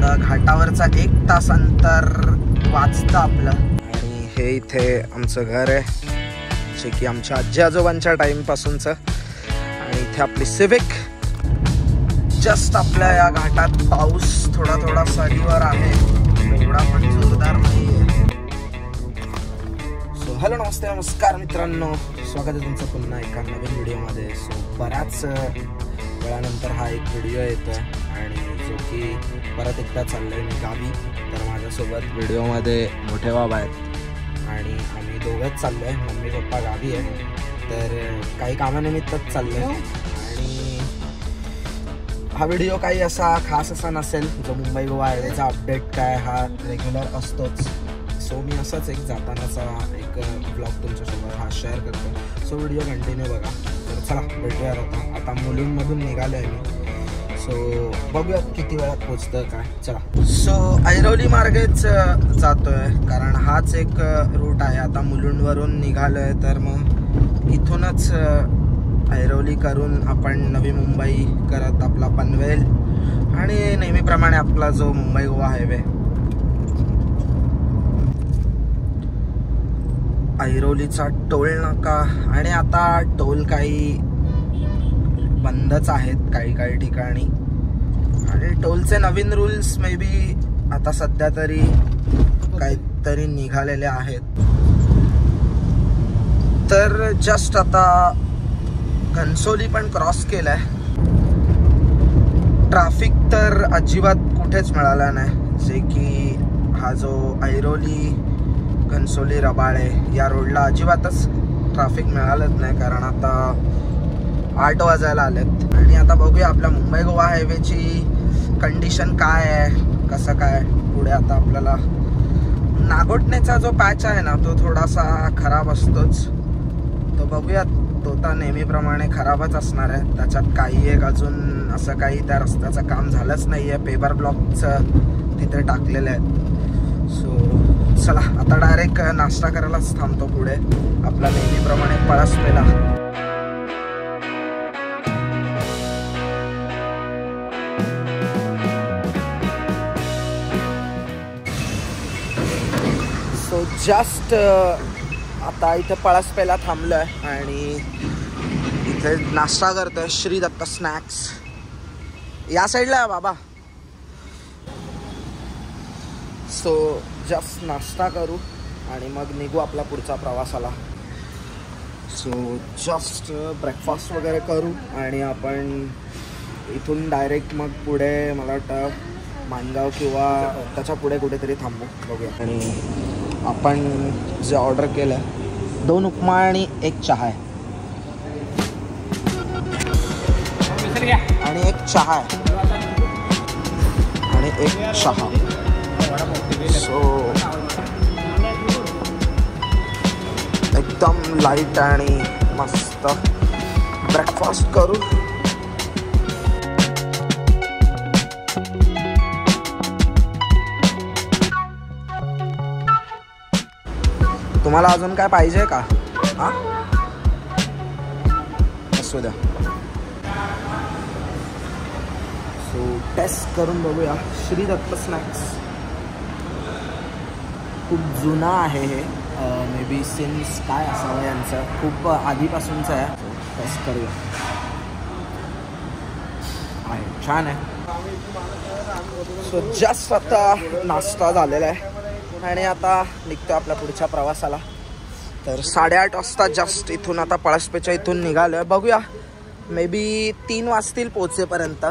थोडा घाटावरचा 1 तास अंतर वाचतं आपलं. आणि हे इथे आमचं घर आहे, जे की आमच्या आजी आजोबांच्या टाईमपासूनचं. आणि इथे आपली सिविक. जस्ट आपल्या या घाटात पाऊस थोडा थोडा सरीवर आहे, एवढा पण जोरदार नाही आहे. सो हॅलो, नमस्ते, नमस्कार मित्रांनो, स्वागत आहे तुमचं पुन्हा एका नवीन व्हिडिओमध्ये. सो बऱ्याच वेळानंतर हा एक व्हिडिओ येतो आहे आणि जो की परत एकदा चाललो आहे मी गावी. तर माझ्यासोबत व्हिडिओमध्ये मोठे बाबा आहेत आणि आम्ही दोघंच चाललो आहे. मम्मी पप्पा गावी आहे, तर काही कामानिमित्तच चाललो आहे. आणि हा व्हिडिओ काही असा खास असा नसेल, जो मुंबई गोवा हायवेचा अपडेट काय हा रेग्युलर असतोच. सो मी असाच एक जातानाचा एक ब्लॉग तुमच्यासोबत हा शेअर करतो. सो व्हिडिओ कंटिन्यू बघा. तर चला भेटूयात आता मुलुंडमधून निघालो आहे मी. सो बघूयात किती वेळात पोचतं काय. चला. सो ऐरोली मार्गेच जातोय, कारण हाच एक रूट आहे. आता मुलुंडवरून निघालो आहे, तर मग इथूनच ऐरोली करून आपण नवी मुंबई करत आपला पनवेल आणि नेहमीप्रमाणे आपला जो मुंबई गोवा हायवे. ऐरोलीचा टोल नाका, आणि आता टोल काही बंदच आहेत काही ठिकाणी. आणि टोलचे नवीन रूल्स मे बी आता सध्या तरी काहीतरी निघालेले आहेत. तर जस्ट आता घनसोली पण क्रॉस केलाय. ट्रॅफिक तर अजिबात कुठेच मिळाला नाही, जे की हा जो ऐरोली घनसोली रबाळे या रोडला अजिबातच ट्रॅफिक मिळालंच नाही, कारण आता 8 वाजायला आलेत. आणि आता बघूया आपल्या मुंबई गोवा हायवेची कंडिशन काय आहे, कसं काय पुढे. आता आपल्याला नागोठणेचा जो पॅच आहे ना, तो थोडासा खराब असतोच. तो बघूया, तो तर नेहमीप्रमाणे खराबच असणार आहे. त्याच्यात काही एक अजून असं काही त्या रस्त्याचं काम झालंच नाही आहे. पेपर ब्लॉकचं तिथे टाकलेलं आहे. सो चला आता डायरेक्ट नाश्ता करायलाच थांबतो पुढे आपला नेहमीप्रमाणे पळसपेला. सो जस्ट आता इथे पळसपेला थांबलोय आणि इथे नाश्ता करतोय. श्री दत्त स्नॅक्स या साईडला आहे बाबा. सो जस्ट नाश्ता करू आणि मग निघू आपला पुढच्या प्रवासाला. सो जस्ट ब्रेकफास्ट वगैरे करू आणि आपण इथून डायरेक्ट मग पुढे मला वाटतं माणगाव किंवा त्याच्या पुढे कुठेतरी थांबू, बघूया. आणि आपण जे ऑर्डर केलं आहे 2 उपमा आणि 1 चहा आहे आणि 1 चहा आहे आणि 1 चहा. सो एकदम लाईट आणि मस्त ब्रेकफास्ट करू. तुम्हाला अजून काय पाहिजे का? हा, असू द्या. सो टेस्ट करून बघूया. श्री दत्त स्नॅक्स खूप जुना आहे हे, मे बी सिन्स काय असावं यांचं, खूप आधीपासूनचं आहे. टेस्ट करूया. आहे, छान आहे. सो जस्ट आता नाश्ता झालेला आहे आणि आता निघतो आपल्या पुढच्या प्रवासाला. तर 8:30 वाजता जस्ट इथून आता पळसपेच्या इथून निघालो आहे. बघूया, मे बी 3 वाजतील पोहोचेपर्यंत.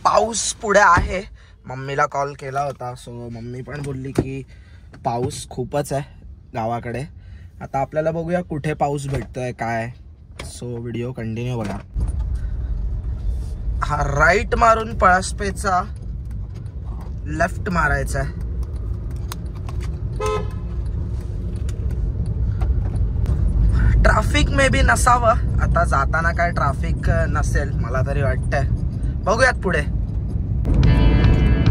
पाऊस पुढे आहे. मम्मीला कॉल केला होता, सो मम्मी पण बोलली की पाऊस खूपच आहे गावाकडे. आता आपल्याला बघूया कुठे पाऊस भेटतोय काय. सो व्हिडिओ कंटिन्यू बघा. हा राईट मारून पळसपेचा लेफ्ट मारायचा आहे. ट्रॅफिक मे बी नसावं, आता जाताना काय ट्रॅफिक नसेल मला तरी वाटतंय. बघूयात पुढे.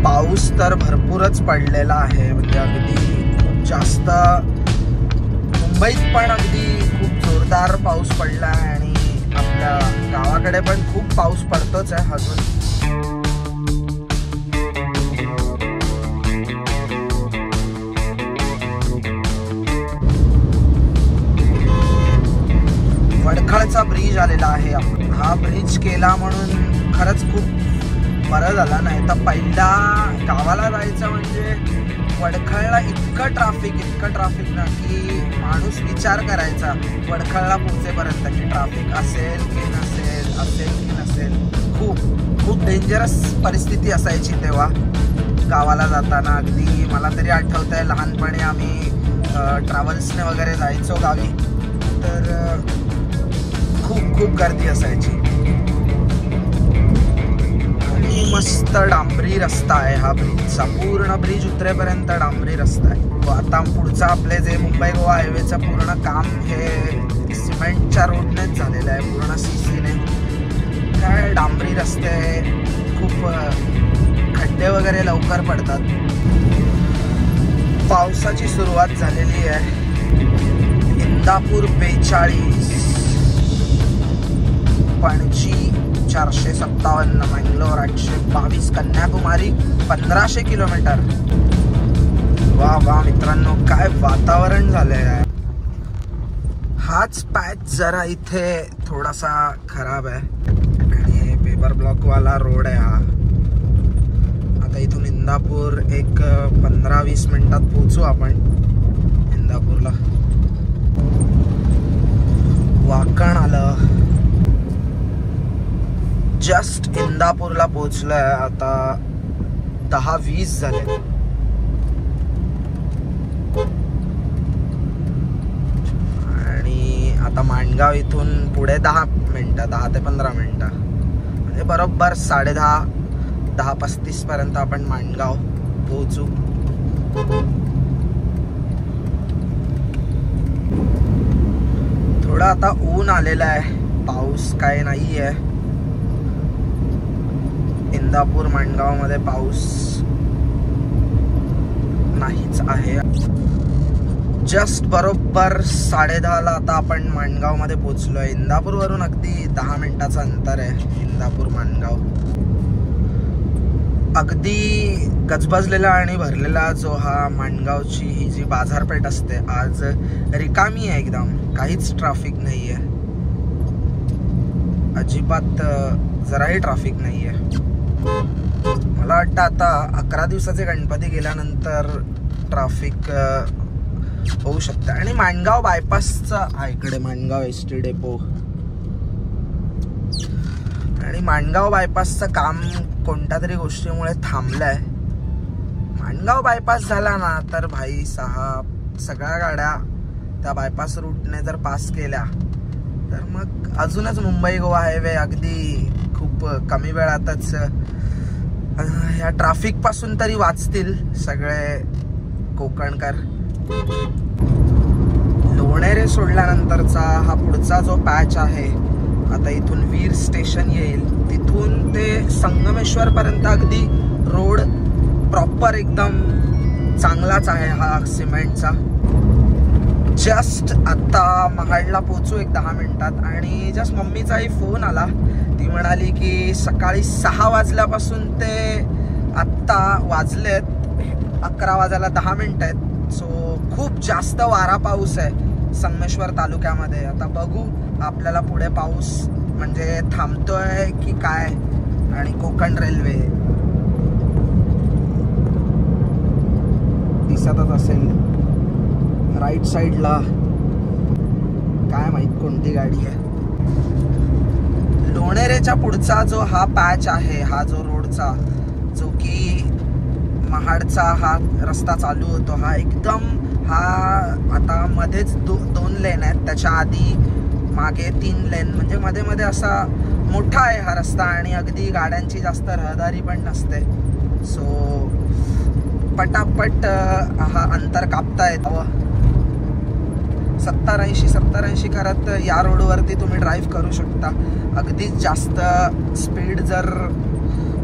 पाऊस तर भरपूरच पडलेला आहे, म्हणजे अगदी खूप जास्त. मुंबईत पण अगदी खूप जोरदार पाऊस पडला आणि आपल्या गावाकडे पण खूप पाऊस पडतोच आहे अजून. वडखळचा ब्रिज आलेला आहे. हा ब्रिज केला म्हणून खरंच खूप बरं झालं. नाही तर पहिला गावाला जायचं म्हणजे वडखळला इतकं ट्रॅफिक ना की माणूस विचार करायचा वडखळला पोहोचेपर्यंत की ट्रॅफिक असेल की नसेल. खूप डेंजरस परिस्थिती असायची तेव्हा गावाला जाताना. अगदी मला तरी आठवत आहे लहानपणी आम्ही ट्रॅव्हल्सने वगैरे जायचो गावी, तर खूप गर्दी असायची. आणि मस्त डांबरी रस्ता आहे हा ब्रिजचा. पूर्ण ब्रिज उतरेपर्यंत डांबरी रस्ता आहे. आता पुढचा आपले जे मुंबई गोवा हायवेचं पूर्ण काम हे सिमेंटच्या रोडनेच झालेलं आहे, पूर्ण CCने. काय डांबरी रस्ते, खूप खड्डे वगैरे लवकर पडतात. पावसाची सुरुवात झालेली आहे. इंदापूर 42, पणजी 457, मंगलोर 822, कन्याकुमारी 1500 किलोमीटर. वा मित्रांनो, काय वातावरण झालंय आहे. हाच पॅच जरा इथे थोडासा खराब आहे आणि पेपर ब्लॉक वाला रोड आहे हा. आता इथून इंदापूर एक 15-20 मिनिटात पोहोचू आपण इंदापूरला. वाकण आलं. जस्ट इंदापूरला पोहोचलोय. आता 10-20 झाले. आणि आता माणगाव इथून पुढे 10 मिनिटं, 10 ते 15 मिनिटं, म्हणजे बरोबर 10:30, 10:35 पर्यंत आपण माणगाव पोहोचू. थोडं आता ऊन आलेलं आहे, पाऊस काय नाही आहे. इंदापूर माणगाव मध्ये पाऊस नाहीच आहे. जस्ट बरोबर 10:30ला आता आपण माणगाव मध्ये पोहोचलोय. इंदापूर वरून अगदी 10 मिनिटाचं अंतर आहे इंदापूर माणगाव. अगदी गजबजलेला आणि भरलेला जो हा माणगावची ही जी बाजारपेठ असते आज रिकामी आहे एकदम. काहीच ट्रॅफिक नाहीये, अजिबात जराही ट्रॅफिक नाहीये. मला वाटतं आता 11 दिवसाचे गणपती गेल्यानंतर ट्रॅफिक होऊ शकते. आणि माणगाव बायपासचा हा इकडे माणगाव ST डेपो. आणि माणगाव बायपासचं काम कोणत्या तरी गोष्टीमुळे थांबलंय. माणगाव बायपास झाला ना तर भाई साहेब सगळ्या गाड्या त्या बायपास रूटने जर पास केल्या तर मग अजूनच मुंबई गोवा हायवे अगदी खूप कमी वेळातच या ट्रॅफिक पासून तरी वाचतील सगळे कोकणकर. लोणेरे सोडल्यानंतरचा हा पुढचा जो पॅच आहे, आता इथून वीर स्टेशन येईल, तिथून ते संगमेश्वर पर्यंत अगदी रोड प्रॉपर एकदम चांगलाच आहे हा सिमेंटचा. जस्ट आता महाडला पोहोचू एक 10 मिनिटात. आणि जस्ट मम्मीचाही फोन आला. ती म्हणाली की सकाळी 6 वाजल्यापासून ते आत्ता वाजलेत 11 वाजायला 10 मिनिटं आहेत. सो खूप जास्त वारा पाऊस आहे संगमेश्वर तालुक्यामध्ये. आता बघू आपल्याला पुढे पाऊस म्हणजे थांबतोय की काय. आणि कोकण रेल्वे दिसतच असेल राईट साईडला, काय माहित कोणती गाडी आहे. लोणेरेच्या पुढचा जो हा पॅच आहे, हा जो रोडचा जो की महाडचा हा रस्ता चालू होतो, हा एकदम हा आता मध्येच 2 लेन आहेत. त्याच्या आधी मागे 3 लेन, म्हणजे मध्ये मध्ये असा मोठा आहे हा रस्ता. आणि अगदी गाड्यांची जास्त रहदारी पण नसते. सो पटापट हा अंतर कापता येतं. 70-80 करत या रोडवरती तुम्ही ड्राईव्ह करू शकता. अगदीच जास्त स्पीड जर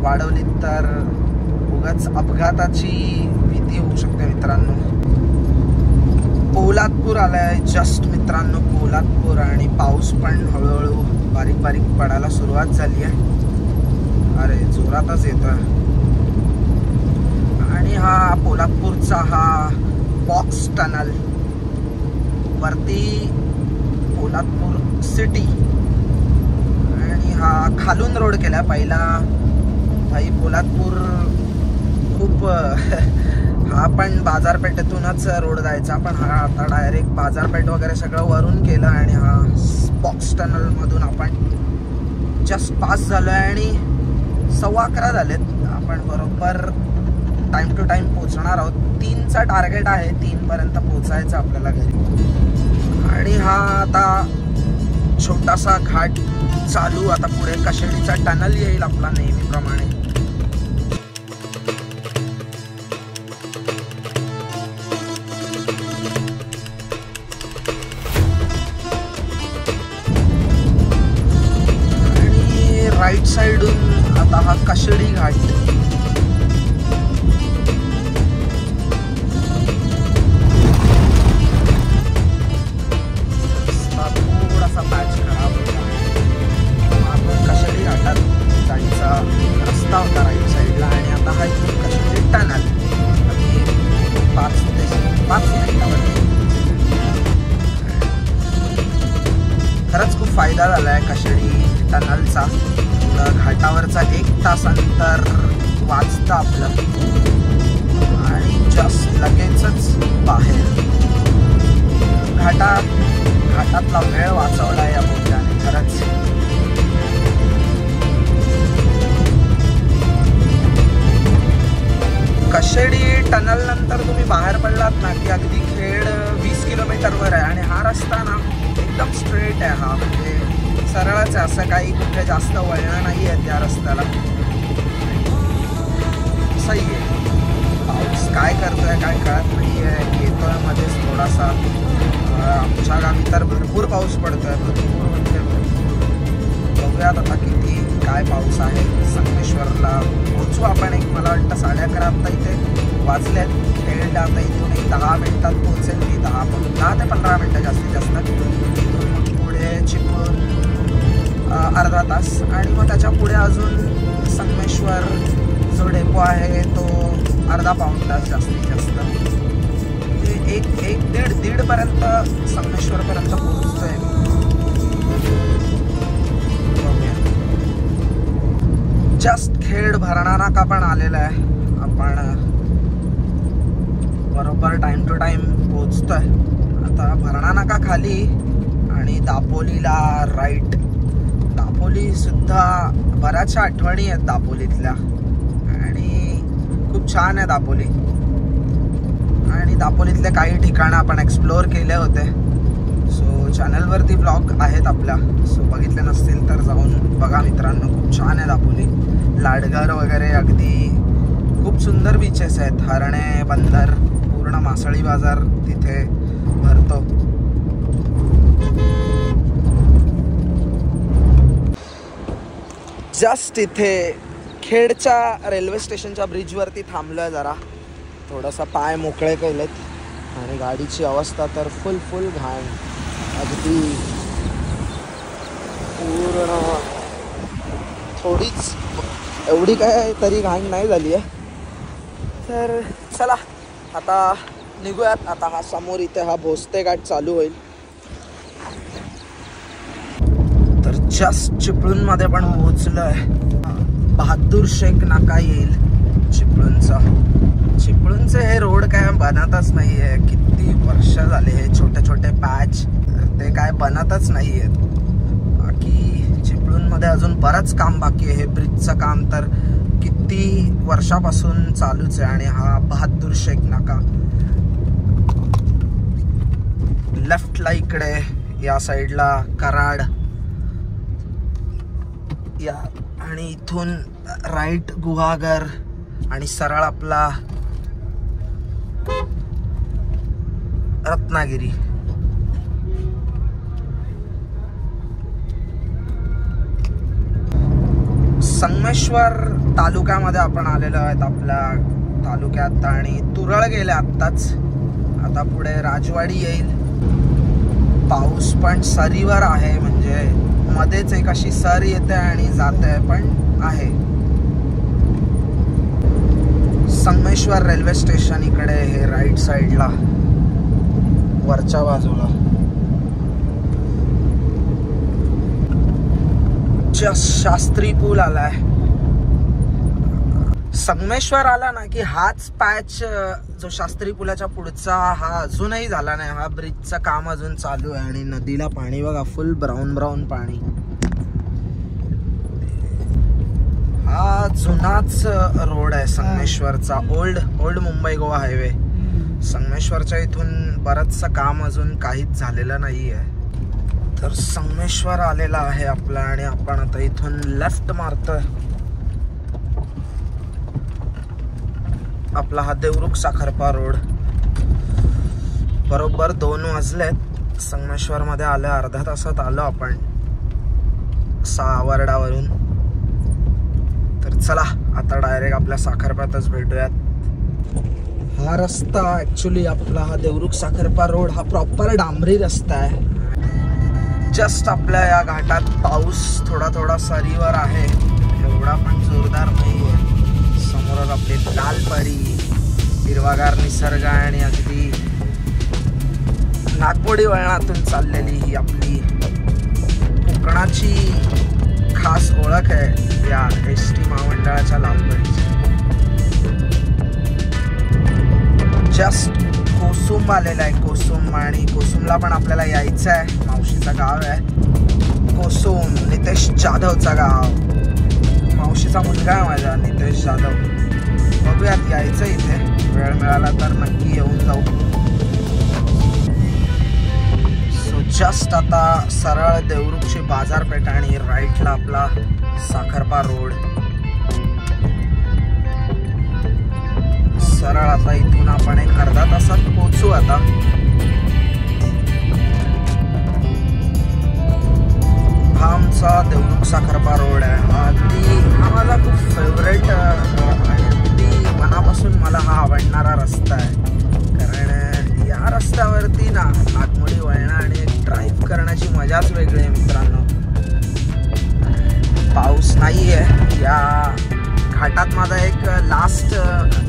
वाढवली तर उगाच अपघाताची भीती होऊ शकते मित्रांनो. पोलादपूर आलाय जस्ट मित्रांनो, पोलादपूर. आणि पाऊस पण हळूहळू बारीक बारीक पडायला सुरुवात झाली आहे. अरे जोरातच येतोय. आणि हा पोलादपूरचा हा बॉक्स टनल, वरती पोलादपूर सिटी आणि हा खालून रोड केला. पहिला भाई पोलादपूर खूप हा पण बाजारपेठेतूनच रोड जायचा, पण हा आता डायरेक्ट बाजारपेठ वगैरे सगळं वरून केलं. आणि हा बॉक्स टनल मधून आपण जस्ट पास झालोय आणि 11:15 झालेत. आपण बरोबर टाइम टू टाइम पोहोचणार आहोत. 3चा टार्गेट आहे, 3 पर्यंत पोहोचायचं आपल्याला घरी. आणि हा आता छोटासा घाट चालू. आता पुढे कशेडीचा टनल येईल आपला नेहमीप्रमाणे. आणि राईट साइडून आता हा कशेडी घाट. थोडासा पॅच खराब होता. आपण कशेडी घाटात जायचा रस्ता होता राईट साईडला. आणि आता हा इथून कशेडी टनल 5 मिनिटावर. खरंच खूप फायदा झाला आहे कशेडी टनलचा. घाटावरचा 1 तास अंतर वाचतं आपलं. आणि जस्ट लगेचच बाहेर. घाटातला वेळ वाचवला या बोगद्याने खरंच. कशेडी टनल नंतर तुम्ही बाहेर पडलात ना की अगदी खेड 20 किलोमीटरवर आहे. आणि हा रस्ता ना एकदम स्ट्रेट आहे. हा म्हणजे सरळच आहे, असं काही कुठे जास्त वळणं नाही आहे त्या रस्त्याला. सही आहे. पाऊस काय करतोय काय कळत नाही आहे. येतोय मध्येच थोडासा. आमच्या गावी तर भरपूर पाऊस पडतोय, भरपूर म्हणजे बघूयात आता किती काय पाऊस आहे. संगमेश्वरला पोहोचू आपण. मला वाटतं 11:30 आता इथे वाजलेत. खेड आता इथून 10 मिनिटात पोहोचेल मी. 10 ते 15 मिनिटं जास्तीत जास्त. इथून पुढे चिपळूण अर्धा तास. आणि मग त्याच्या पुढे अजून संगमेश्वर जो डेपो आहे तो अर्धा पाऊण तास जास्तीत जास्त. दीड पर्यंत संगमेश्वर पर्यंत पोहोचतोय. जस्ट खेड भरणा नाका पण आलेला आहे. आपण बरोबर टाइम टू टाइम पोहोचतोय. आता भरणा नाका खाली आणि दापोलीला राईट. दापोली सुद्धा बऱ्याचशा आठवणी आहेत दापोलीतल्या. आणि खूप छान आहे दापोली. आणि दापोलीतले काही ठिकाणं आपण एक्सप्लोअर केले होते. सो चॅनलवरती ब्लॉग आहेत आपल्या. सो बघितले नसतील तर जाऊन बघा मित्रांनो. खूप छान आहे दापोली. लाडघर वगैरे अगदी खूप सुंदर बीचेस आहेत. हरणे बंदर, पूर्ण मासळी बाजार तिथे भरतो. जस्ट इथे खेडच्या रेल्वे स्टेशनच्या ब्रिजवरती थांबलोय. जरा थोडासा पाय मोकळे केलेत. आणि गाडीची अवस्था तर फुल घाण. अगदी पूर्ण थोडीच, एवढी काय तरी घाण नाही झाली आहे. तर चला आता निघूयात. आता हा समोर इथे हा भोसते घाट चालू होईल. तर जस्ट चिपळूणमध्ये पण पोहोचलोय. बहादूर शेख नाका येईल चिपळूणचा. चिपळूणचे हे रोड काय बनतच नाही आहे. किती वर्ष झाले हे छोटे छोटे पॅच ते काय बनतच नाही आहेत. बाकी चिपळूणमध्ये अजून बरंच काम बाकी आहे. हे ब्रिजचं काम तर किती वर्षापासून चालूच आहे. आणि हा बहादूर शेख नाका लेफ्टला इकडे या साईडला कराड या. आणि इथून राईट गुहागर आणि सरळ आपला रत्नागिरी. संगमेश्वर तालुक्यामध्ये आपण आलेलो आहेत आपल्या तालुक्यात. आणि तुरळ गेले आत्ताच. आता पुढे राजवाडी येईल. पाऊस पण सरीवर आहे, म्हणजे मध्येच एक अशी सर येते आणि जाते, पण आहे. संगमेश्वर रेल्वे स्टेशन इकडे हे राईट साइडला वरच्या बाजूला. शास्त्री पूल आलाय. संगमेश्वर आला ना की हाच पॅच जो शास्त्री पुलाच्या पुढचा हा अजूनही झाला नाही. हा ब्रिजचं काम अजून चालू आहे आणि नदीला पाणी बघा, फुल ब्राऊन ब्राऊन पाणी. हा जुनाच रोड आहे संगमेश्वरचा, ओल्ड मुंबई गोवा हायवे. संगमेश्वरच्या इथून बरंचसं काम अजून काहीच झालेलं नाही आहे. तर संगमेश्वर आलेला आहे आपला आणि आपण आता इथून लेफ्ट मारतोय. आपला हा देवरुख साखरपा रोड. बरोबर 2 वाजलेत. संगमेश्वर मध्ये आलं, अर्ध्या तासात आलो आपण सावर्डावरून. तर चला आता डायरेक्ट आपल्या साखरप्यातच भेटूयात. हा रस्ता ऍक्च्युली आपला हा देवरुख साखरपा रोड हा प्रॉपर डांबरी रस्ता आहे. जस्ट आपल्या या घाटात पाऊस थोडा सरीवर आहे, एवढा पण जोरदार नाही आहे. समोरच आपली लालपरी, हिरवागार निसर्ग आणि अगदी नागमोडी वळणातून चाललेली ही आपली कोकणाची खास ओळख आहे या एसटी महामंडळाच्या लालपरीची. जस्ट कोसुम आलेला आहे, कोसुम. आणि कोसुमला पण आपल्याला यायचं आहे. मावशीचं गाव आहे कोसुम, नितेश जाधवचा गाव. मावशीचा मुलगा आहे माझा नितेश जाधव. बघूयात, यायचं इथे, वेळ मिळाला तर नक्की येऊन जाऊ. सो जस्ट आता सरळ देवरुखची बाजारपेठ आणि राईटला आपला साखरपा रोड. सरळ आता इथून आपण एक अर्धा तासात पोहोचू. आता हा आमचा देवरुख साखरपा रोड आहे. हा माझा खूप फेवरेट आणि अगदी मनापासून मला हा आवडणारा रस्ता आहे. कारण या रस्त्यावरती ना नागमोडी वळणं आणि ड्राईव्ह करण्याची मजाच वेगळी आहे मित्रांनो. पाऊस नाही आहे या घाटात. माझा एक लास्ट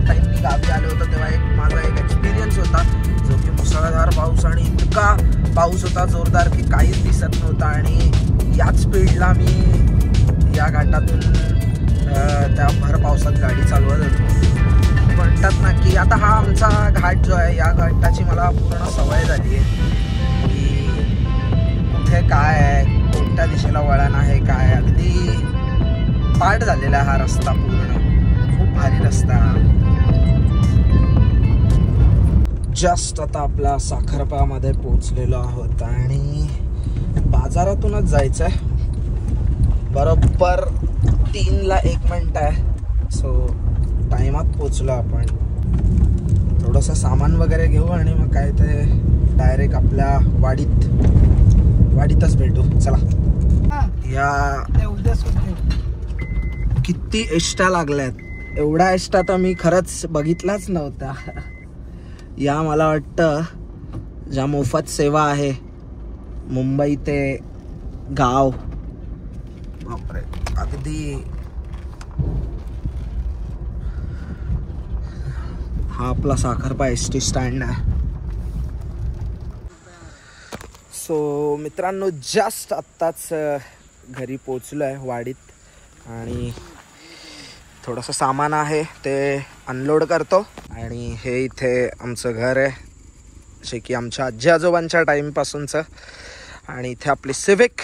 टाइम मी गावी आलो होतो तेव्हा माझा एक एक्सपिरियन्स होता, जो की मुसळधार पाऊस आणि इतका पाऊस होता जोरदार की काहीच दिसत नव्हता. आणि याच स्पीडला मी या घाटातून त्या भर पावसात गाडी चालवत होतो. म्हणतात ना की आता हा आमचा घाट जो आहे, या घाटाची मला पूर्ण सवय झाली आहे की कुठे काय आहे, कोणत्या दिशेला वळण आहे, काय. अगदी पाठ झालेला हा रस्ता पूर्ण. खूप भारी रस्ता. जस्ट आता आपला साखरपामध्ये पोहोचलेलो आहोत आणि बाजारातूनच जायचं आहे. बरोबर 3ला 1 मिनिट आहे. सो टाइमात पोचलो आपण. थोडंसं सामान वगैरे घेऊ आणि मग काय ते डायरेक्ट आपल्या वाडीतच भेटू. चला. या किती एसट्या लागल्यात, एवढ्या एसट्या तर मी खरंच बघितलाच नव्हता. या मला वाटतं ज्या मोफत सेवा आहे मुंबई ते गाव, बापरे. अगदी हा आपला साखरपा एसटी स्टँड आहे. सो मित्रांनो जस्ट आत्ताच घरी पोचलो आहे वाडीत आणि थोडंसं सामान आहे ते अनलोड करतो. आणि हे इथे आमचं घर आहे, जे की आमच्या आजी आजोबांच्या टाईमपासूनचं. आणि इथे आपली सिविक.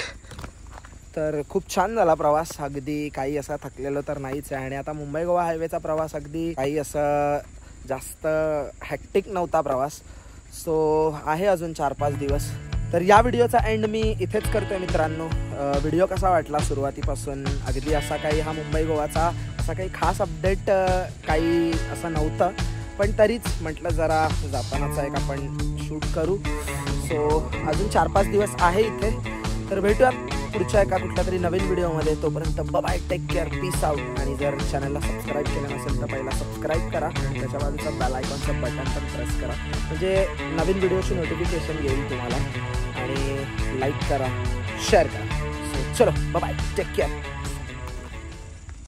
तर खूप छान झाला प्रवास, अगदी काही असा थकलेलो तर नाहीच आहे. आणि आता मुंबई गोवा हायवेचा प्रवास अगदी काही असं जास्त हॅक्टिक नव्हता प्रवास. सो आहे अजून 4-5 दिवस. तर या व्हिडिओचा एंड मी इथेच करतोय मित्रांनो. व्हिडिओ कसा वाटला सुरुवातीपासून, अगदी असा काही हा मुंबई गोवाचा असा काही खास अपडेट काही असं नव्हतं, पण तरीच म्हटलं जरा जातानाचा एक आपण शूट करू. सो अजून 4-5 दिवस आहे इथे. तर भेटूयात पुढच्या एका कुठल्या तरी नवीन व्हिडिओमध्ये. तोपर्यंत bye, take care, peace out. आणि जर चॅनलला सबस्क्राईब केलं नसेल तर पहिला सबस्क्राईब करा आणि त्याच्या बाजूचा बेल आयकॉनचं बटन पण प्रेस करा, म्हणजे नवीन व्हिडिओची नोटिफिकेशन येईल तुम्हाला. आणि लाईक करा, शेअर करा. सो चलो बाय, टेक केअर.